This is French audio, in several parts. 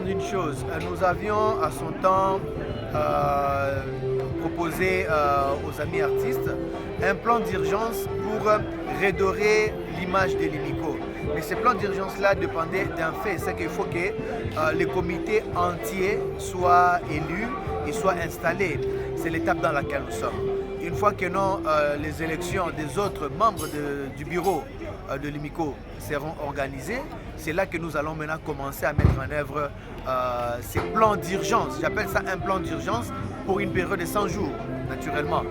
d'une chose. Nous avions à son temps proposé aux amis artistes un plan d'urgence pour redorer l'image de l'IMICO. Mais ce plan d'urgence-là dépendait d'un fait, c'est qu'il faut que les comités entiers soient élus et soient installés. C'est l'étape dans laquelle nous sommes. Une fois que les élections des autres membres du bureau de l'IMICO seront organisées, c'est là que nous allons maintenant commencer à mettre en œuvre ces plans d'urgence. J'appelle ça un plan d'urgence pour une période de 100 jours, naturellement.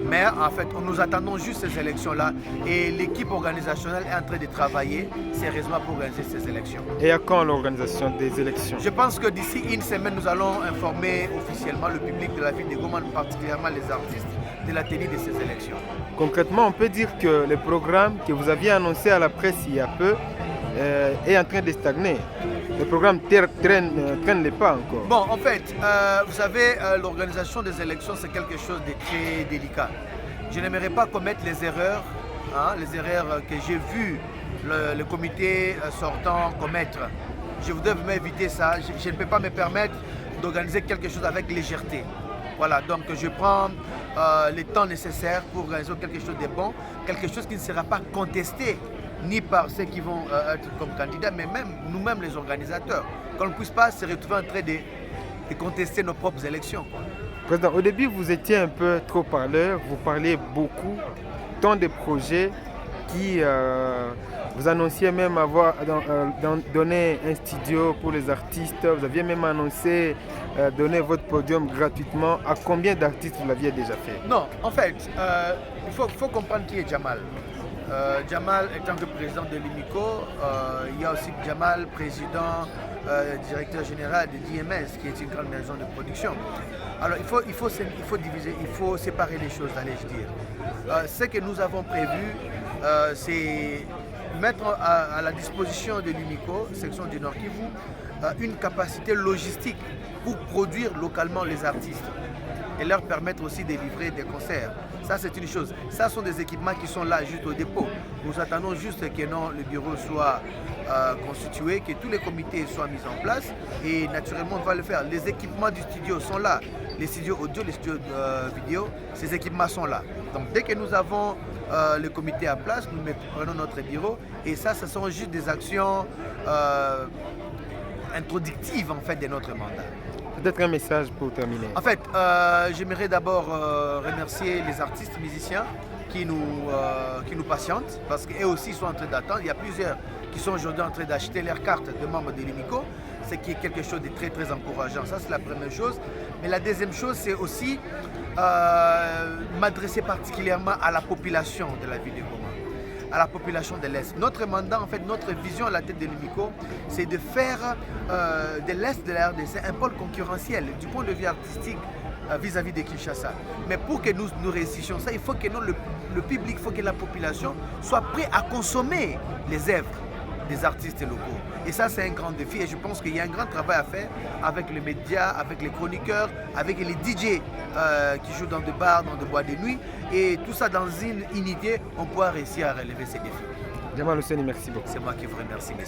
Mais en fait, nous attendons juste ces élections-là et l'équipe organisationnelle est en train de travailler sérieusement pour organiser ces élections. Et à quand l'organisation des élections? Je pense que d'ici une semaine, nous allons informer officiellement le public de la ville de Goma, particulièrement les artistes, de la tenue de ces élections. Concrètement, on peut dire que le programme que vous aviez annoncé à la presse il y a peu est en train de stagner. Le programme traîne les pas encore. Bon, en fait, vous savez, l'organisation des élections, c'est quelque chose de très délicat. Je n'aimerais pas commettre les erreurs que j'ai vu le comité sortant commettre. Je voudrais m'éviter ça. Je ne peux pas me permettre d'organiser quelque chose avec légèreté. Voilà, donc je prends le temps nécessaire pour organiser quelque chose de bon, quelque chose qui ne sera pas contesté ni par ceux qui vont être comme candidats, mais même nous-mêmes les organisateurs. Qu'on ne puisse pas se retrouver en train de contester nos propres élections. Président, au début, vous étiez un peu trop parleur, vous parliez beaucoup, tant de projets qui vous annonciez même avoir donné un studio pour les artistes, vous aviez même annoncé donner votre podium gratuitement. À combien d'artistes vous l'aviez déjà fait? Non, en fait, il faut comprendre qui est Jamal. Jamal étant que président de l'IMICO, il y a aussi Jamal, président, directeur général de DMS, qui est une grande maison de production. Alors il faut diviser, il faut séparer les choses, allez-je dire. Ce que nous avons prévu, c'est mettre à la disposition de l'IMICO, section du Nord Kivu, une capacité logistique pour produire localement les artistes et leur permettre aussi de livrer des concerts. Ça, c'est une chose. Ça sont des équipements qui sont là juste au dépôt. Nous attendons juste que le bureau soit constitué, que tous les comités soient mis en place et naturellement, on va le faire. Les équipements du studio sont là. Les studios audio, les studios vidéo, ces équipements sont là. Donc, dès que nous avons le comité à place, nous prenons notre bureau et ça, ce sont juste des actions introductives en fait de notre mandat. Peut-être un message pour terminer. En fait, j'aimerais d'abord remercier les artistes musiciens qui nous patientent parce qu'eux aussi sont en train d'attendre. Il y a plusieurs qui sont aujourd'hui en train d'acheter leurs cartes de membres de l'IMICO, ce qui est quelque chose de très très encourageant. Ça, c'est la première chose. Mais la deuxième chose, c'est aussi m'adresser particulièrement à la population de la ville de Goma, à la population de l'Est. Notre mandat, en fait, notre vision à la tête de l'IMICO, c'est de faire de l'Est de la RDC un pôle concurrentiel du point de vue artistique vis-à-vis de Kinshasa. Mais pour que nous réussissions ça, il faut que le public, il faut que la population soit prête à consommer les œuvres des artistes locaux. Et ça, c'est un grand défi et je pense qu'il y a un grand travail à faire avec les médias, avec les chroniqueurs, avec les DJ qui jouent dans des bars, dans des boîtes de nuit. Et tout ça dans une unité, on pourra réussir à relever ces défis. Jamal Ousseini, merci beaucoup. C'est moi qui vous remercie, messieurs.